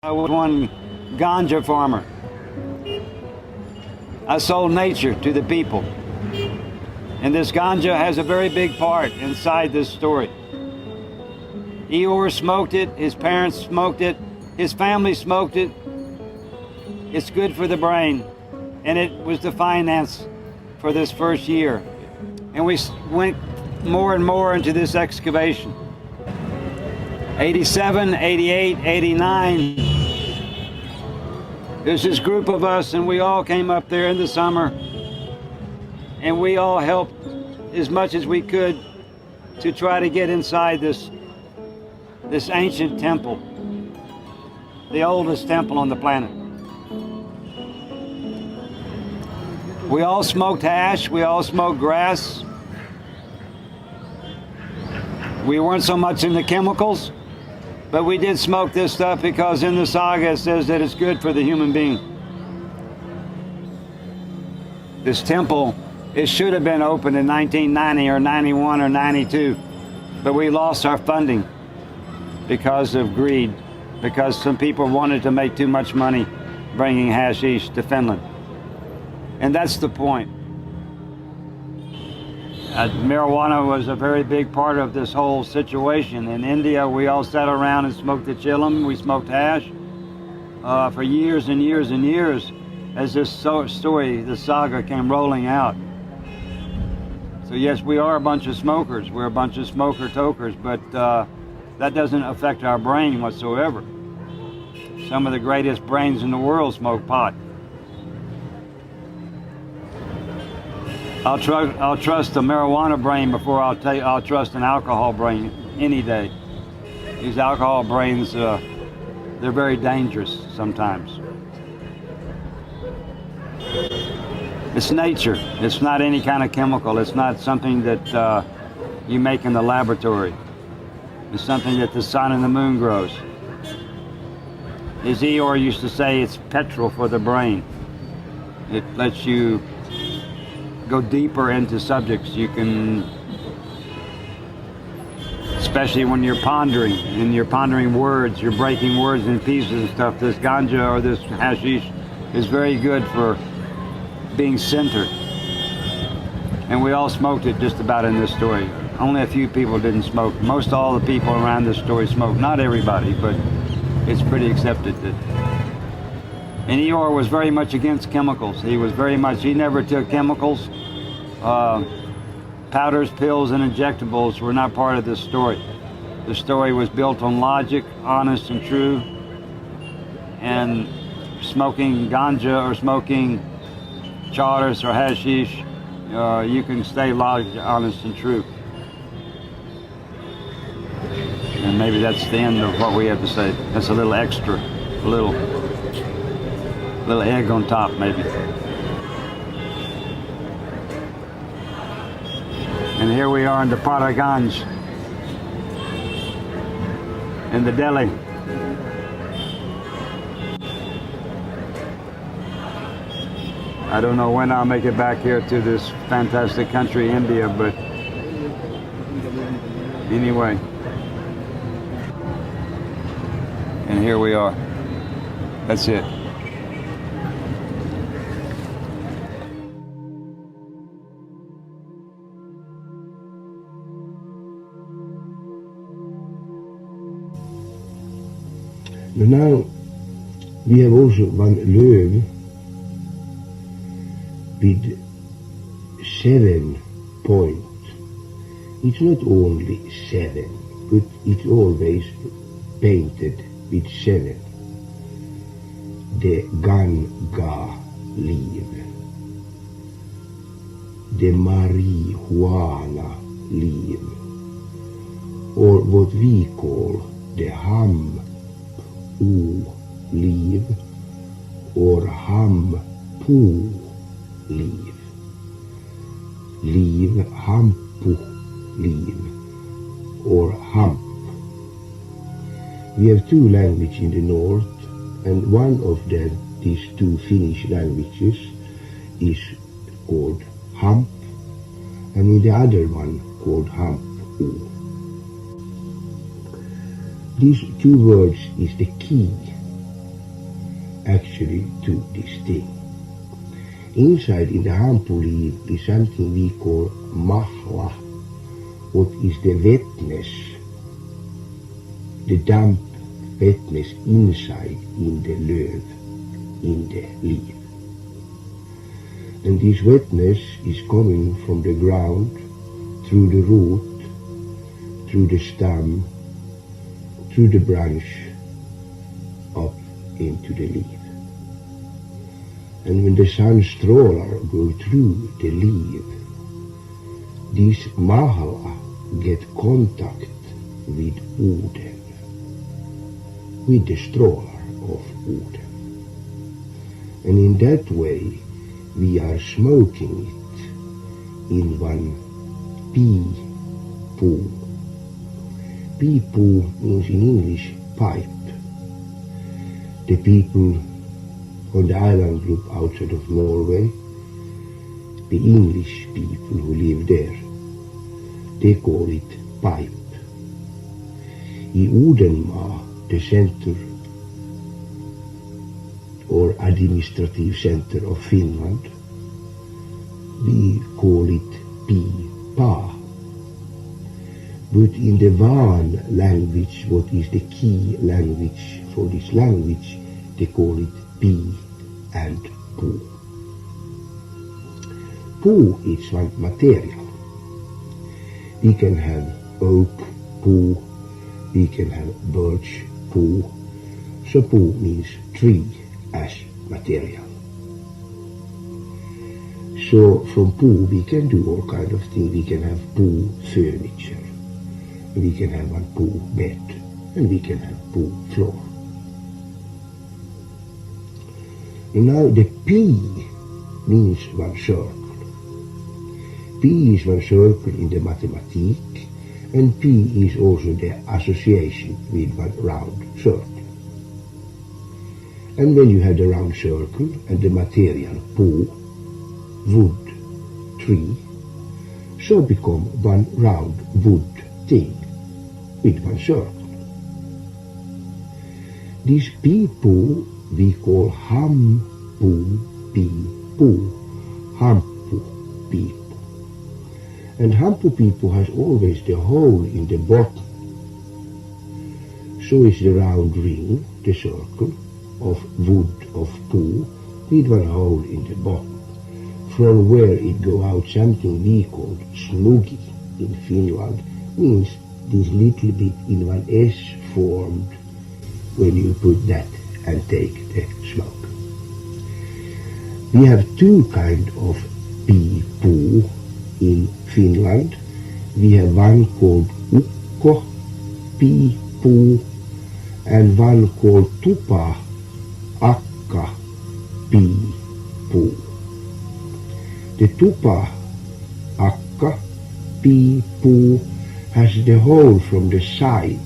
I was one ganja farmer. I sold nature to the people. And this ganja has a very big part inside this story. Eeyore smoked it, his parents smoked it, his family smoked it. It's good for the brain, and it was the finance for this first year. And we went more and more into this excavation. 87, 88, 89. There's this group of us, and we all came up there in the summer, and we all helped as much as we could to try to get inside this ancient temple, the oldest temple on the planet. We all smoked hash, we all smoked grass. We weren't so much into chemicals, but we did smoke this stuff because in the Saga it says that it's good for the human being. This temple, it should have been opened in 1990 or 91 or 92, but we lost our funding because of greed, because some people wanted to make too much money bringing hashish to Finland. And that's the point. Marijuana was a very big part of this whole situation. In India, we all sat around and smoked the chillum. We smoked hash for years and years and years as this story, the saga, came rolling out. So yes, we are a bunch of smokers. We're a bunch of smoker-tokers, but that doesn't affect our brain whatsoever. Some of the greatest brains in the world smoke pot. I'll trust a marijuana brain before I'll trust an alcohol brain any day. These alcohol brains, they're very dangerous sometimes. It's nature. It's not any kind of chemical. It's not something that you make in the laboratory. It's something that the sun and the moon grows. As Eeyore used to say, it's petrol for the brain. It lets you go deeper into subjects. You can, especially when you're pondering, and you're pondering words, you're breaking words in pieces and stuff. This ganja or this hashish is very good for being centered. And we all smoked it just about in this story. Only a few people didn't smoke. Most all the people around this story smoked. Not everybody, but it's pretty accepted that. And Eeyore was very much against chemicals. He never took chemicals. Powders, pills, and injectables were not part of this story. The story was built on logic, honest and true. And smoking ganja or smoking charas or hashish, you can stay logic, honest, and true. And maybe that's the end of what we have to say. That's a little extra, a little egg on top, maybe. And here we are in the Paraganj, in the Delhi. I don't know when I'll make it back here to this fantastic country, India, but anyway. And here we are. That's it. Now we have also one löv with 7 points. It's not only 7, but it's always painted with 7. The ganga leaf, the marijuana leaf, or what we call the ham leaf or hampu leaf. Leaf, hampu leaf or hamp. We have 2 languages in the north, and one of these 2 Finnish languages is called hamp, and in the other one called hampu. These 2 words is the key actually to this thing. Inside in the hampu leaf is something we call mahla, what is the wetness, the damp wetness inside in the löv, in the leaf. And this wetness is coming from the ground, through the root, through the stem, through the branch, up into the leaf. And when the sun strålar go through the leaf, this mahla get contact with Oden, with the strålar of Oden. And in that way we are smoking it in one pee-poo. Pee-poo means in English pipe. The people on the island group outside of Norway, the English people who live there, they call it pipe. I Odenmaa, the center or administrative center of Finland, we call it pi-pa. But in the Van language, what is the key language for this language, they call it pi and poo. Poo is one material. We can have oak poo, we can have birch poo. So poo means tree as material. So from poo we can do all kind of things. We can have poo furniture, we can have one poo bed, and we can have poo floor. And now the P means one circle. P is one circle in the mathematics, and P is also the association with one round circle. And when you have the round circle and the material poo, wood, tree, so become one round wood thing with one circle. This pee-poo we call hampu-pee-poo, hampu-pee-poo. And hampu-pee-poo has always the hole in the bottom. So is the round ring, the circle, of wood of poo with one hole in the bottom, from where it go out something we call snugi in Finland, means this little bit in one S formed when you put that and take the smoke. We have two kind of pee-poo in Finland. We have one called ukko pee-poo and one called tupa akka pee-poo. The tupa akka pee-poo has the hole from the side,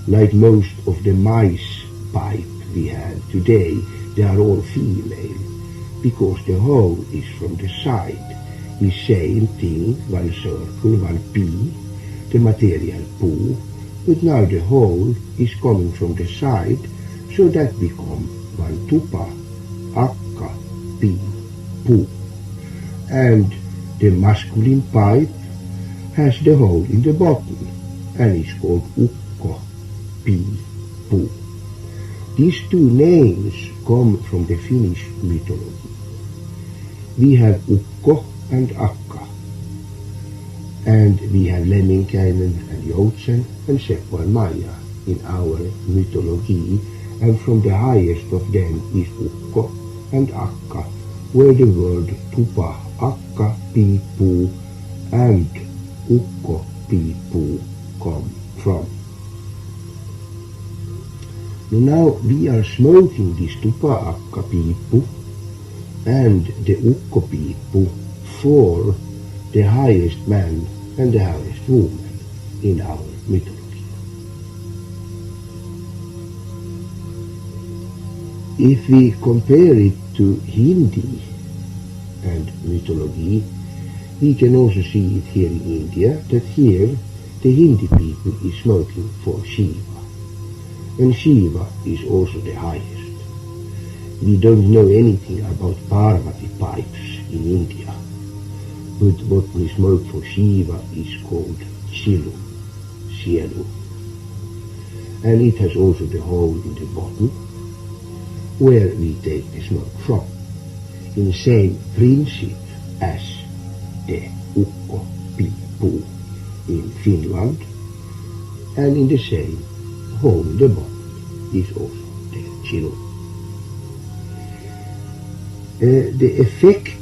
like most of the mice pipe we have today. They are all female, because the hole is from the side. The same thing, one circle, one pea, the material poo, but now the hole is coming from the side, so that become one tupa akka pee poo. And the masculine pipe has the hole in the bottom, and it's called ukko pee poo. These two names come from the Finnish mythology. We have Ukko and Akka, and we have Lemminkäinen and Joutsen and Seppo and Maija in our mythology, and from the highest of them is Ukko and Akka, where the word tupa akka pee-poo and ukko pee-poo come from. Now we are smoking this tupa akka pee-poo and the ukko pee-poo for the highest man and the highest woman in our mythology. If we compare it to Hindi and mythology, we can also see it here in India, that here the Hindi people is smoking for Shiva. And Shiva is also the highest. we don't know anything about Parvati pipes in India, but what we smoke for Shiva is called Chilu, Sielu. And it has also the hole in the bottom where we take the smoke from, in the same principle as the Ukko Piippu in Finland, and in the same hole in the bottom is also the Chilu. The effect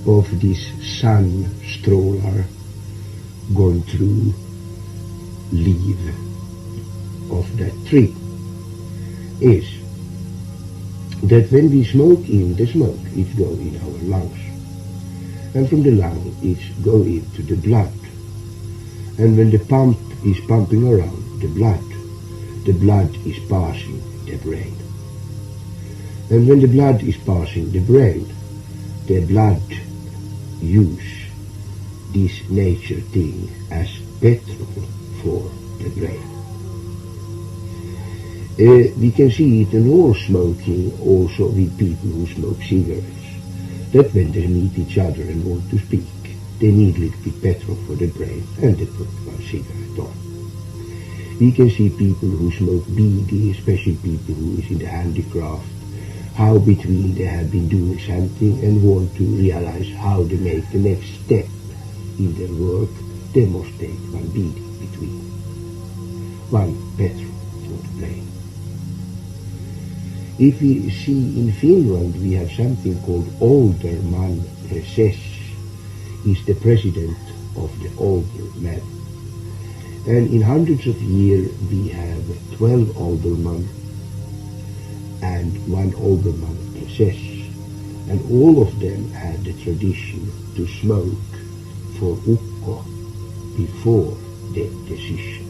of this sun stroller going through leaf of that tree is that when we smoke in the smoke, it goes in our lungs, and from the lung it goes into the blood, and when the pump is pumping around the blood is passing the brain, and when the blood is passing the brain, the blood use this nature thing as petrol for the brain. We can see it in all smoking, also with people who smoke cigarettes, that when they meet each other and want to speak, they need a little bit petrol for the brain, and they put one cigarette on. We can see people who smoke BD, especially people who is in the handicraft, how between they have been doing something and want to realize how they make the next step in their work, they must take one BD between, one petrol for the brain. If we see in Finland, we have something called Alderman Preses, is the president of the older men. And in hundreds of years we have 12 aldermen and one alderman Preses, and all of them had the tradition to smoke for Ukko before the decision.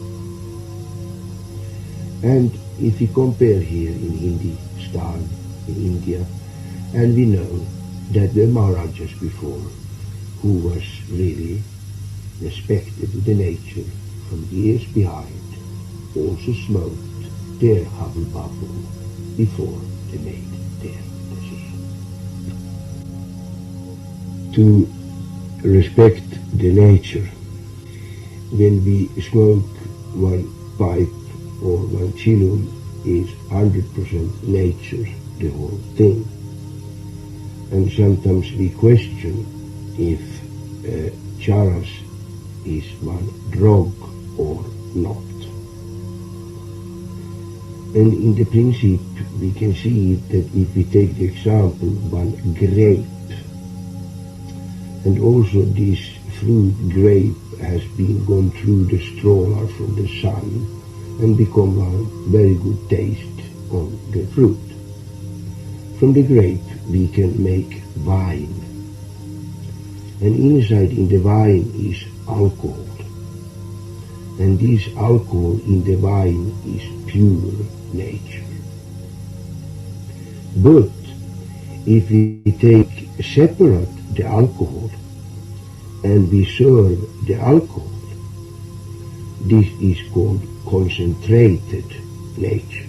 And if we compare here in Hindustan, in India, and we know that the Maharajas before, who was really respected the nature from years behind, also smoked their hubble bubble before they made their decision. To respect the nature, when we smoke one pipe or one chillum, is 100% nature, the whole thing. And sometimes we question if charas is one drug or not. And in the principle we can see that if we take the example one grape, and also this fruit grape has been gone through the stroller from the sun and become a very good taste on the fruit. From the grape we can make wine, and inside in the wine is alcohol, and this alcohol in the wine is pure nature. But if we take separate the alcohol and we serve the alcohol, this is called concentrated nature.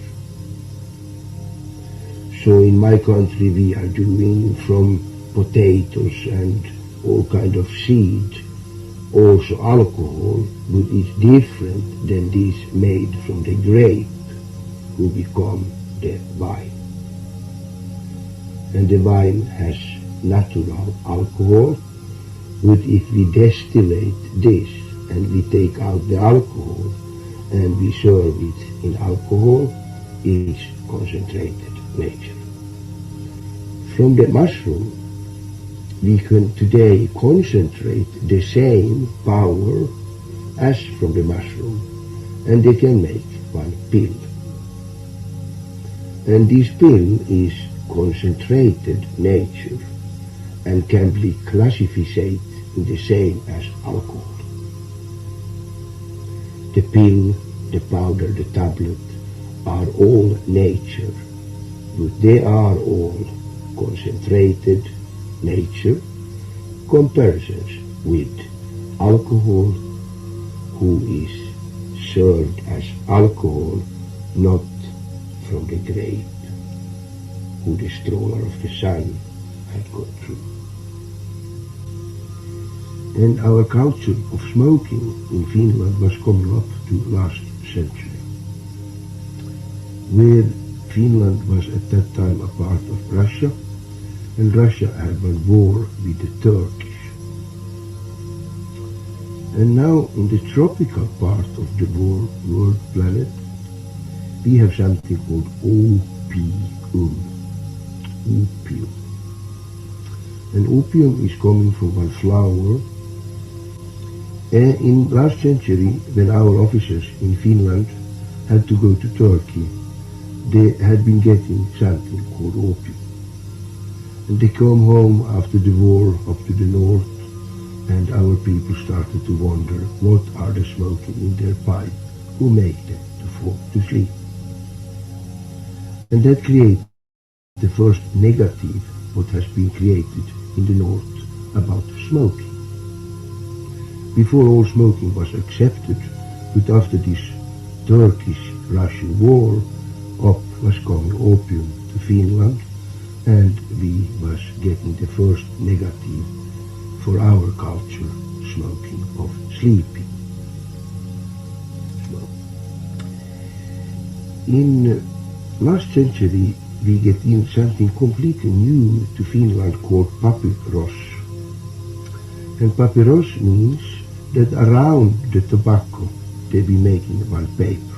So in my country we are doing from potatoes and all kind of seed also alcohol, but it's different than this made from the grape who become the wine. And the wine has natural alcohol, but if we distillate this and we take out the alcohol and we serve it in alcohol, it's concentrated nature. From the mushroom we can today concentrate the same power as from the mushroom, and they can make one pill. And this pill is concentrated nature and can be classified in the same as alcohol. The pill, the powder, the tablet are all nature, but they are all concentrated nature comparisons with alcohol, who is served as alcohol, not from the grape, who the stroller of the sun had gone through. And our culture of smoking in Finland was coming up to last century, where Finland was at that time a part of Russia, and Russia had one war with the Turkish. And now in the tropical part of the world planet, we have something called opium. Opium. And opium is coming from one flower. In last century, when our officers in Finland had to go to Turkey, they had been getting something called opium. And they come home after the war up to the north, and our people started to wonder what are they smoking in their pipe, who make them to fall to sleep. And that created the first negative what has been created in the north about smoking. Before all smoking was accepted, but after this Turkish-Russian war, up was coming opium to Finland, and we was getting the first negative for our culture, smoking of sleeping. In last century, we get in something completely new to Finland called papyrus. And papyrus means that around the tobacco they be making one paper,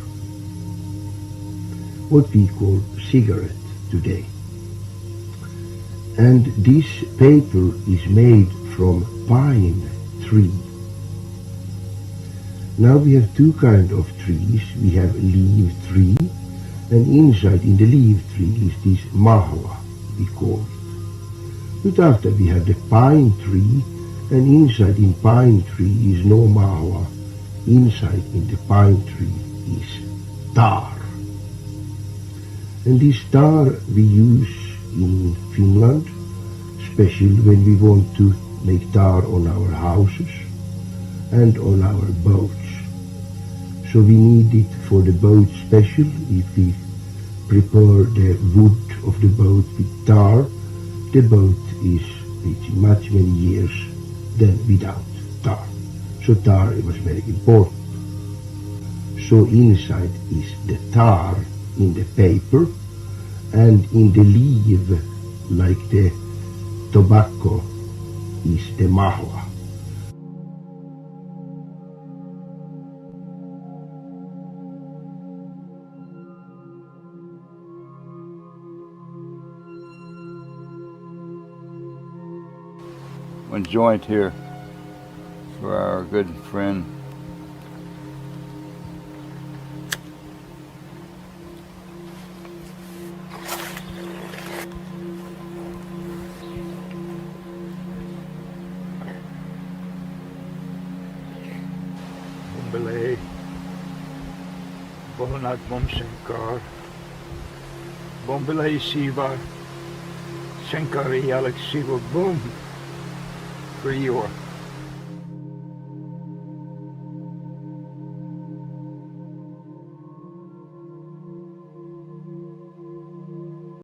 what we call cigarette today. And this paper is made from pine tree. Now we have two kinds of trees. We have leaf tree, and inside in the leaf tree is this mahla, we call it. But after we have the pine tree, and inside in pine tree is no mahla. Inside in the pine tree is tar. And this tar we use in Finland, especially when we want to make tar on our houses and on our boats. So we need it for the boat special. If we prepare the wood of the boat with tar, the boat is reaching much many years than without tar. So tar was very important. So inside is the tar in the paper, and in the leaf, like the tobacco, is the mahla. One joint here for our good friend Bombelay Bolnat Bomsenkar Bombelay Siva Senkari Alex Siva Boom for you.